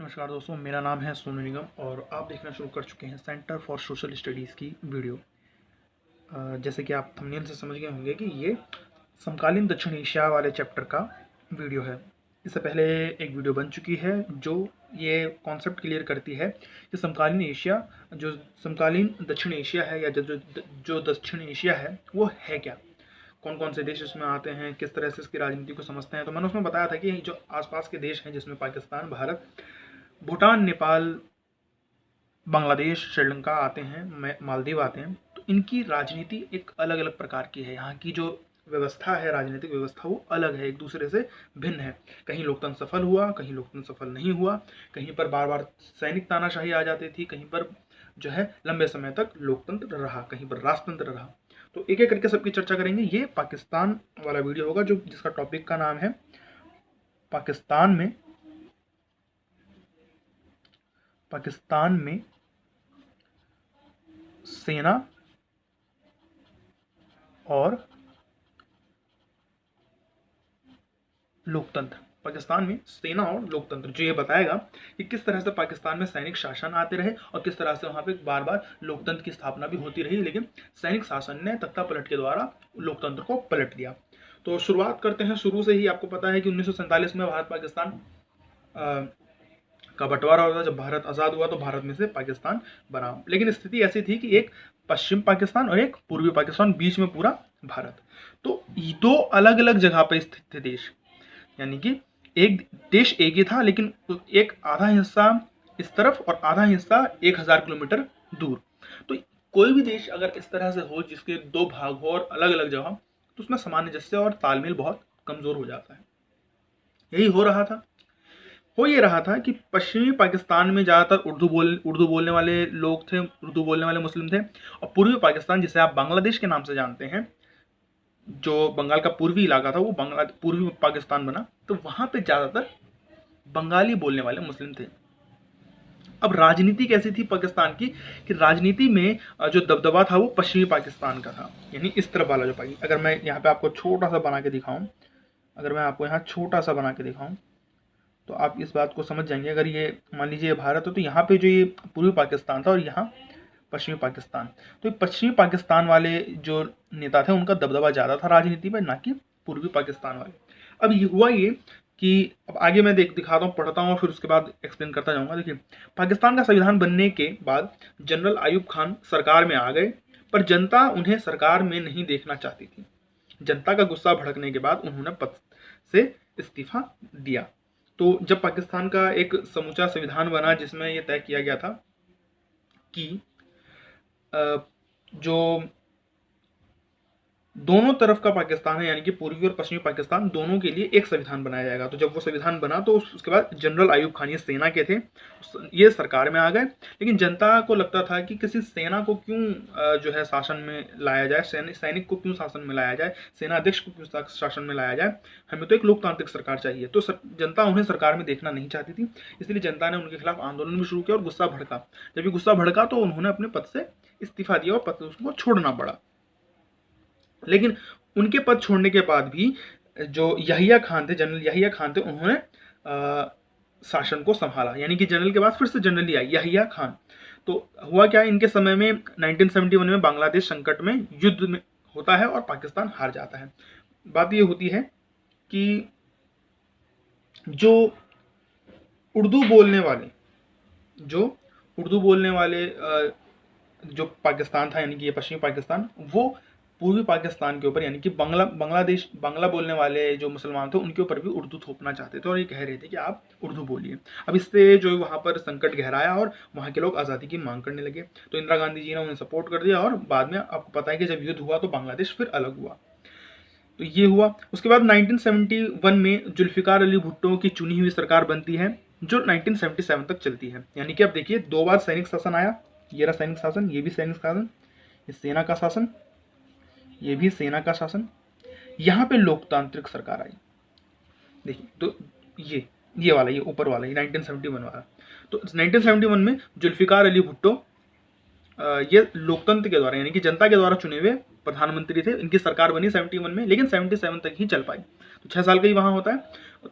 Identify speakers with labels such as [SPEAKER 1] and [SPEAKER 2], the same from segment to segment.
[SPEAKER 1] नमस्कार दोस्तों, मेरा नाम है सोनू निगम और आप देखना शुरू कर चुके हैं सेंटर फॉर सोशल स्टडीज़ की वीडियो। जैसे कि आप थंबनेल से समझ गए होंगे कि ये समकालीन दक्षिण एशिया वाले चैप्टर का वीडियो है। इससे पहले एक वीडियो बन चुकी है जो ये कॉन्सेप्ट क्लियर करती है कि समकालीन दक्षिण एशिया है या जो दक्षिण एशिया है वो है क्या, कौन कौन से देश इसमें आते हैं, किस तरह से इसकी राजनीति को समझते हैं। तो मैंने उसमें बताया था कि जो आसपास के देश हैं जिसमें पाकिस्तान, भारत, भूटान, नेपाल, बांग्लादेश, श्रीलंका आते हैं, मालदीव आते हैं, तो इनकी राजनीति एक अलग अलग प्रकार की है। यहाँ की जो व्यवस्था है, राजनीतिक व्यवस्था, वो अलग है, एक दूसरे से भिन्न है। कहीं लोकतंत्र सफल हुआ, कहीं लोकतंत्र सफल नहीं हुआ, कहीं पर बार बार सैनिक तानाशाही आ जाती थी, कहीं पर जो है लंबे समय तक लोकतंत्र रहा, कहीं पर राजतंत्र रहा। तो एक एक करके सबकी चर्चा करेंगे। ये पाकिस्तान वाला वीडियो होगा जो जिसका टॉपिक का नाम है पाकिस्तान में सेना और लोकतंत्र। पाकिस्तान में सेना और लोकतंत्र जो ये बताएगा कि किस तरह से पाकिस्तान में सैनिक शासन आते रहे और किस तरह से वहाँ पे बार बार लोकतंत्र की स्थापना भी होती रही, लेकिन सैनिक शासन ने तख्ता पलट के द्वारा लोकतंत्र को पलट दिया। तो शुरुआत करते हैं शुरू से ही। आपको पता है कि 1947 में भारत पाकिस्तान का बंटवारा हुआ था। जब भारत आज़ाद हुआ तो भारत में से पाकिस्तान बना, लेकिन स्थिति ऐसी थी कि एक पश्चिम पाकिस्तान और एक पूर्वी पाकिस्तान, बीच में पूरा भारत। तो दो अलग अलग जगह पर स्थित थे देश, यानी कि एक देश एक ही था, लेकिन एक आधा हिस्सा इस तरफ और आधा हिस्सा 1000 किलोमीटर दूर। तो कोई भी देश अगर इस तरह से हो जिसके दो भाग हो और अलग अलग जगह, तो उसमें सामंजस्य और तालमेल बहुत कमजोर हो जाता है। यही हो ये रहा था कि पश्चिमी पाकिस्तान में ज़्यादातर उर्दू बोलने वाले लोग थे, उर्दू बोलने वाले मुस्लिम थे। और पूर्वी पाकिस्तान, जिसे आप बांग्लादेश के नाम से जानते हैं, जो बंगाल का पूर्वी इलाका था, वो पूर्वी पाकिस्तान बना। तो वहां पे ज़्यादातर बंगाली बोलने वाले मुस्लिम थे। अब राजनीति कैसी थी पाकिस्तान की, कि राजनीति में जो दबदबा था वो पश्चिमी पाकिस्तान का था, यानी इस तरफ वाला जो पाकिस्तान। अगर मैं यहाँ पे आपको छोटा सा बना के दिखाऊं, तो आप इस बात को समझ जाएंगे। अगर ये मान लीजिए ये भारत है, तो यहाँ पे जो ये पूर्वी पाकिस्तान था और यहाँ पश्चिमी पाकिस्तान। तो पश्चिमी पाकिस्तान वाले जो नेता थे उनका दबदबा ज़्यादा था राजनीति में, ना कि पूर्वी पाकिस्तान वाले। अब ये हुआ ये कि अब आगे मैं दिखाता हूँ, पढ़ता हूँ और फिर उसके बाद एक्सप्लेन करता जाऊँगा। देखिए, पाकिस्तान का संविधान बनने के बाद जनरल आयूब खान सरकार में आ गए, पर जनता उन्हें सरकार में नहीं देखना चाहती थी। जनता का गुस्सा भड़कने के बाद उन्होंने पद से इस्तीफा दिया। तो जब पाकिस्तान का एक समूचा संविधान बना जिसमें यह तय किया गया था कि जो दोनों तरफ का पाकिस्तान है, यानी कि पूर्वी और पश्चिमी पाकिस्तान, दोनों के लिए एक संविधान बनाया जाएगा। तो जब वो संविधान बना तो उसके बाद जनरल आयूब खान, ये सेना के थे, ये सरकार में आ गए। लेकिन जनता को लगता था कि किसी सेना को क्यों जो है शासन में लाया जाए, सैनिक को क्यों शासन में लाया जाए, सेना अध्यक्ष को क्यों शासन में लाया जाए, हमें तो एक लोकतांत्रिक सरकार चाहिए। तो जनता उन्हें सरकार में देखना नहीं चाहती थी, इसलिए जनता ने उनके खिलाफ आंदोलन भी शुरू किया और गुस्सा भड़का। जब ये गुस्सा भड़का तो उन्होंने अपने पद से इस्तीफा दिया और पद उसको छोड़ना पड़ा। लेकिन उनके पद छोड़ने के बाद भी जो यहिया खान थे, जनरल यहिया खान थे, उन्होंने शासन को संभाला। यानी कि जनरल के बाद फिर से जनरल आई यहिया खान। तो हुआ क्या, इनके समय में 1971 में बांग्लादेश संकट में युद्ध में होता है और पाकिस्तान हार जाता है। बात ये होती है कि जो उर्दू बोलने वाले जो पाकिस्तान था, यानी कि ये पश्चिमी पाकिस्तान, वो पूर्वी पाकिस्तान के ऊपर, यानी कि बांग्ला बोलने वाले जो मुसलमान थे उनके ऊपर भी उर्दू थोपना चाहते थे और ये कह रहे थे कि आप उर्दू बोलिए। अब इससे जो वहाँ पर संकट गहराया और वहाँ के लोग आज़ादी की मांग करने लगे। तो इंदिरा गांधी जी ने उन्हें सपोर्ट कर दिया और बाद में आपको पता है कि जब युद्ध हुआ तो बांग्लादेश फिर अलग हुआ। तो ये हुआ। उसके बाद 1971 में जुल्फिकार अली भुट्टो की चुनी हुई सरकार बनती है जो 1977 तक चलती है। यानी कि अब देखिए, 2 बार सैनिक शासन आया। ये रहा सैनिक शासन, ये भी सैनिक शासन, ये सेना का शासन, ये भी सेना का शासन। यहाँ पे लोकतांत्रिक सरकार आई। देखिए, तो ये वाला, ये ऊपर वाला, ये 1971 वाला। तो 1971 में जुल्फिकार अली भुट्टो ये लोकतंत्र के द्वारा यानी कि जनता के द्वारा चुने हुए प्रधानमंत्री थे। इनकी सरकार बनी 71 में, लेकिन 77 तक ही चल पाई, तो 6 साल का ही वहाँ होता है।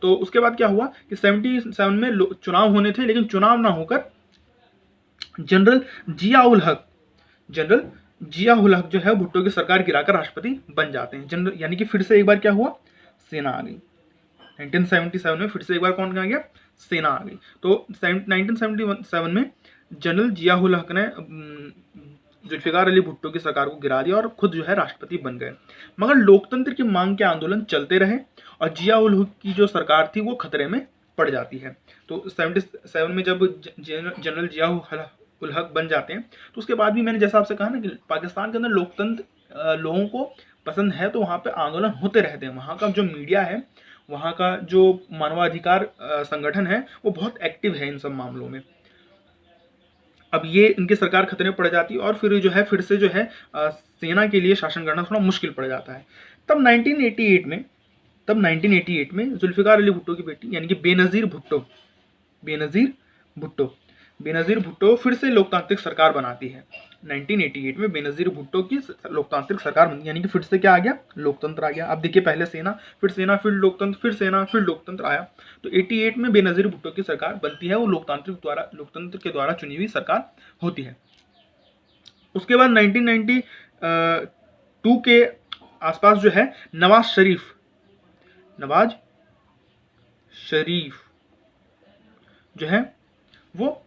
[SPEAKER 1] तो उसके बाद क्या हुआ कि 77 में चुनाव होने थे, लेकिन चुनाव ना होकर जनरल जियाउल हक जो है भुट्टो की सरकार गिराकर राष्ट्रपति बन जाते हैं। जनरल यानी कि फिर से एक बार क्या हुआ, सेना आ गई। 1977 में फिर से एक बार कौन आ गया, सेना आ गई। तो 1977 में जनरल जियाउल हक ने जुल्फिकार अली भुट्टो की सरकार को गिरा दिया और खुद जो है राष्ट्रपति बन गए। मगर लोकतंत्र की मांग के आंदोलन चलते रहे और जियाउल हक की जो सरकार थी वो खतरे में पड़ जाती है। तो 77 में जब जनरल जियाउल हक बन जाते हैं, तो उसके बाद भी मैंने जैसा आपसे कहा ना कि पाकिस्तान के अंदर लोकतंत्र लोगों को पसंद है, तो वहाँ पे आंदोलन होते रहते हैं। वहाँ का जो मीडिया है, वहाँ का जो मानवाधिकार संगठन है, वो बहुत एक्टिव है इन सब मामलों में। अब ये इनकी सरकार खतरे में पड़ जाती है और फिर जो है फिर से जो है सेना के लिए शासन करना थोड़ा मुश्किल पड़ जाता है। तब 1988 में जुल्फिकार अली भुट्टो की बेटी यानी कि बेनज़ीर भुट्टो फिर से लोकतांत्रिक सरकार बनाती है। 1988 में बेनज़ीर भुट्टो की लोकतांत्रिक सरकार बनती है, यानी कि फिर से क्या आ गया, लोकतंत्र आ गया। अब देखिए पहले सेना, फिर लोकतंत्र, फिर सेना, फिर लोकतंत्र आया। तो 88 में बेनज़ीर भुट्टो की सरकार बनती है, वो लोकतंत्र के द्वारा चुनी हुई सरकार होती है। उसके बाद 1992 के आसपास जो है नवाज शरीफ जो है वो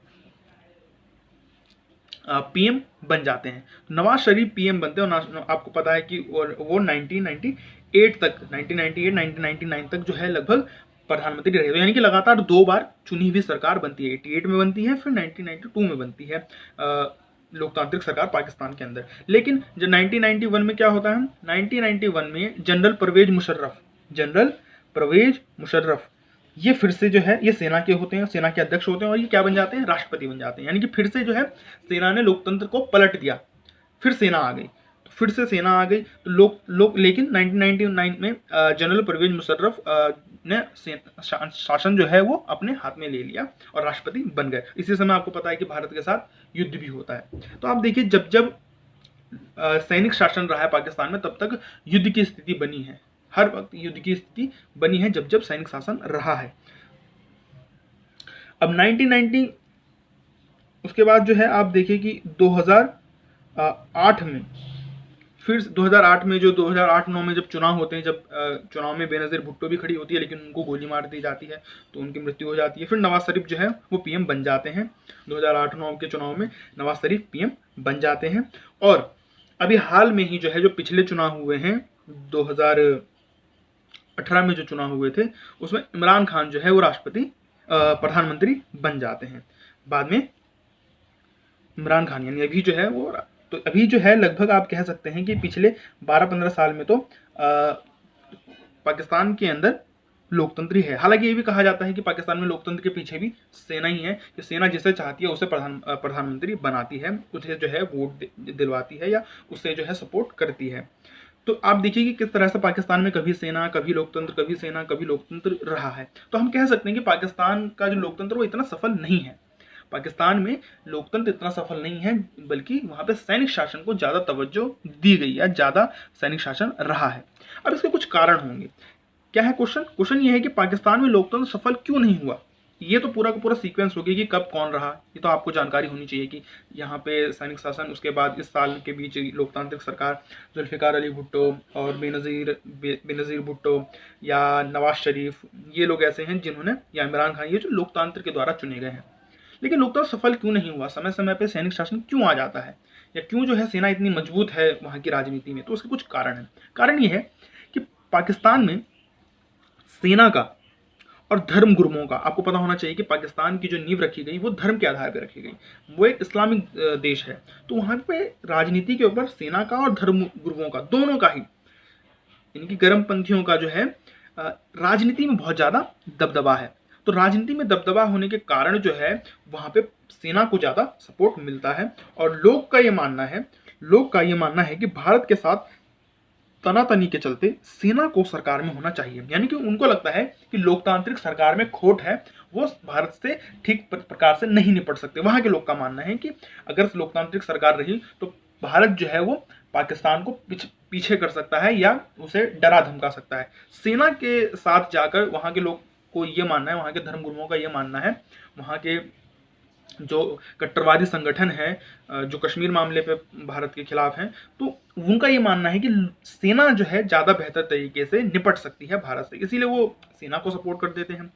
[SPEAKER 1] पीएम बन जाते हैं। नवाज शरीफ पीएम बनते हैं और आपको पता है कि वो 1999 तक जो है लगभग प्रधानमंत्री रहे। तो यानी कि लगातार 2 बार चुनी हुई सरकार बनती है। 88 में बनती है, फिर 1992 में बनती है लोकतांत्रिक सरकार पाकिस्तान के अंदर। लेकिन जो 1991 में क्या होता है, 1991 में जनरल परवेज मुशर्रफ ये फिर से जो है ये सेना के होते हैं, सेना के अध्यक्ष होते हैं और ये क्या बन जाते हैं, राष्ट्रपति बन जाते हैं। यानी कि फिर से जो है सेना ने लोकतंत्र को पलट दिया, फिर सेना आ गई। तो लेकिन 1999 में जनरल परवेज मुशर्रफ ने शासन जो है वो अपने हाथ में ले लिया और राष्ट्रपति बन गए। इसी समय आपको पता है कि भारत के साथ युद्ध भी होता है। तो आप देखिए जब सैनिक शासन रहा है पाकिस्तान में, तब तक युद्ध की स्थिति बनी है। हर वक्त युद्ध की स्थिति बनी है जब सैनिक शासन रहा है। अब 1990 उसके बाद जो है आप देखिए कि 2008 में फिर 2008-9 में जब चुनाव होते हैं, जब चुनाव में बेनज़ीर भुट्टो भी खड़ी होती है, लेकिन उनको गोली मार दी जाती है तो उनकी मृत्यु हो जाती है। फिर नवाज शरीफ जो है वो पीएम बन जाते हैं। 2008-9 के चुनाव में नवाज शरीफ पीएम बन जाते हैं। और अभी हाल में ही जो है जो पिछले चुनाव हुए हैं 2018 में जो चुनाव हुए थे, उसमें इमरान खान जो है वो प्रधानमंत्री बन जाते हैं। बाद में इमरान खान यानी अभी जो है वो, तो अभी जो है लगभग आप कह सकते हैं कि पिछले 12-15 साल में तो पाकिस्तान के अंदर लोकतंत्र ही है। हालांकि ये भी कहा जाता है कि पाकिस्तान में लोकतंत्र के पीछे भी सेना ही है, कि सेना जिसे चाहती है उसे प्रधानमंत्री बनाती है, उसे जो है वोट दिलवाती है या उससे जो है सपोर्ट करती है। तो आप देखिए कि किस तरह से पाकिस्तान में कभी सेना, कभी लोकतंत्र, कभी सेना, कभी लोकतंत्र रहा है। तो हम कह सकते हैं कि पाकिस्तान का जो लोकतंत्र वो इतना सफल नहीं है। पाकिस्तान में लोकतंत्र इतना सफल नहीं है, बल्कि वहां पे सैनिक शासन को ज्यादा तवज्जो दी गई है, ज्यादा सैनिक शासन रहा है। अब इसके कुछ कारण होंगे। क्या है क्वेश्चन ये है कि पाकिस्तान में लोकतंत्र सफल क्यों नहीं हुआ। ये तो पूरा का पूरा सीक्वेंस हो गया कि कब कौन रहा, ये तो आपको जानकारी होनी चाहिए कि यहाँ पे सैनिक शासन, उसके बाद इस साल के बीच लोकतांत्रिक सरकार, जुल्फिकार अली भुट्टो और बेनज़ीर भुट्टो या नवाज शरीफ, ये लोग ऐसे हैं जिन्होंने, या इमरान खान, ये जो लोकतंत्र के द्वारा चुने गए हैं। लेकिन लोकतंत्र सफल क्यों नहीं हुआ, समय समय पे सैनिक शासन क्यों आ जाता है, या क्यों जो है सेना इतनी मजबूत है वहाँ की राजनीति में। तो उसके कुछ कारण हैं। कारण ये है कि पाकिस्तान में सेना का और धर्म गुरुओं का, आपको पता होना चाहिए कि पाकिस्तान की जो नींव रखी गई वो धर्म के आधार पर रखी गई, वो एक इस्लामिक देश है। तो वहाँ पे राजनीति के ऊपर सेना का और धर्म गुरुओं का, दोनों का ही, इनकी गर्मपंथियों का जो है राजनीति में बहुत ज्यादा दबदबा है। तो राजनीति में दबदबा होने के कारण जो है वहां पे सेना को ज्यादा सपोर्ट मिलता है। और लोग का ये मानना है कि भारत के साथ तनातनी के चलते सेना को सरकार में होना चाहिए, यानी कि उनको लगता है कि लोकतांत्रिक सरकार में खोट है, वो भारत से ठीक प्रकार से नहीं निपट सकते। वहां के लोग का मानना है कि अगर लोकतांत्रिक सरकार रही तो भारत जो है वो पाकिस्तान को पीछे कर सकता है या उसे डरा धमका सकता है। सेना के साथ जाकर वहां के लोग को ये मानना है, वहां के धर्मगुरुओं का ये मानना है, वहां के जो कट्टरवादी संगठन है जो कश्मीर मामले पे भारत के खिलाफ हैं, तो उनका ये मानना है कि सेना जो है ज़्यादा बेहतर तरीके से निपट सकती है भारत से, इसीलिए वो सेना को सपोर्ट कर देते हैं।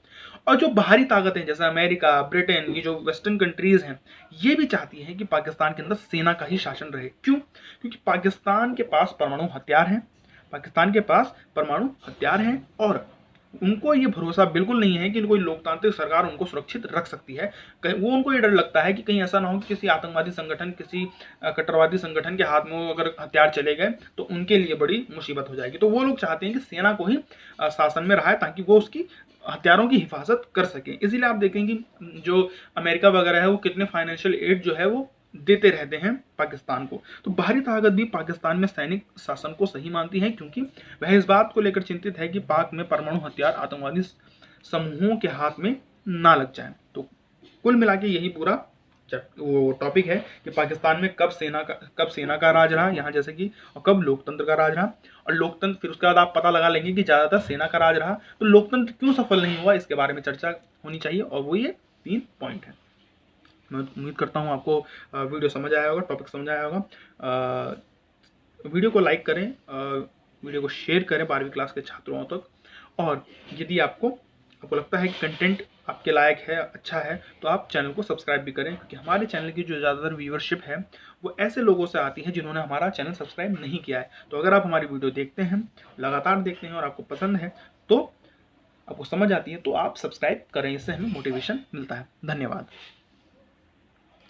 [SPEAKER 1] और जो बाहरी ताकतें जैसे अमेरिका, ब्रिटेन, ये जो वेस्टर्न कंट्रीज हैं, ये भी चाहती हैं कि पाकिस्तान के अंदर सेना का ही शासन रहे। क्यों? क्योंकि पाकिस्तान के पास परमाणु हथियार हैं, पाकिस्तान के पास परमाणु हथियार हैं और उनको ये भरोसा बिल्कुल नहीं है कि कोई लोकतांत्रिक सरकार उनको सुरक्षित रख सकती है। वो उनको ये डर लगता है कि कहीं ऐसा ना हो कि किसी आतंकवादी संगठन, किसी कट्टरवादी संगठन के हाथ में अगर हथियार चले गए तो उनके लिए बड़ी मुसीबत हो जाएगी। तो वो लोग चाहते हैं कि सेना को ही शासन में रहे ताकि वो उसकी हथियारों की हिफाजत कर सकें। इसीलिए आप देखेंगे जो अमेरिका वगैरह है वो कितने फाइनेंशियल एड जो है वो देते रहते हैं पाकिस्तान को। तो बाहरी ताकत भी पाकिस्तान में सैनिक शासन को सही मानती है, क्योंकि वह इस बात को लेकर चिंतित है कि पाक में परमाणु हथियार आतंकवादी समूहों के हाथ में ना लग जाए। तो कुल मिला के यही पूरा वो टॉपिक है कि पाकिस्तान में कब सेना का राज रहा यहाँ जैसे कि, और कब लोकतंत्र का राज रहा। और लोकतंत्र फिर उसके बाद आप पता लगा लेंगे कि ज़्यादातर सेना का राज रहा, तो लोकतंत्र क्यों सफल नहीं हुआ, इसके बारे में चर्चा होनी चाहिए। और वो ये 3 पॉइंट है। मैं उम्मीद करता हूँ आपको वीडियो समझ आया होगा, टॉपिक समझ आया होगा। वीडियो को लाइक करें, वीडियो को शेयर करें 12वीं क्लास के छात्रों तक। और यदि आपको लगता है कि कंटेंट आपके लायक है, अच्छा है, तो आप चैनल को सब्सक्राइब भी करें, क्योंकि हमारे चैनल की जो ज़्यादातर व्यूअरशिप है वो ऐसे लोगों से आती है जिन्होंने हमारा चैनल सब्सक्राइब नहीं किया है। तो अगर आप हमारी वीडियो देखते हैं, लगातार देखते हैं और आपको पसंद है, तो आपको समझ आती है, तो आप सब्सक्राइब करें, इससे हमें मोटिवेशन मिलता है। धन्यवाद।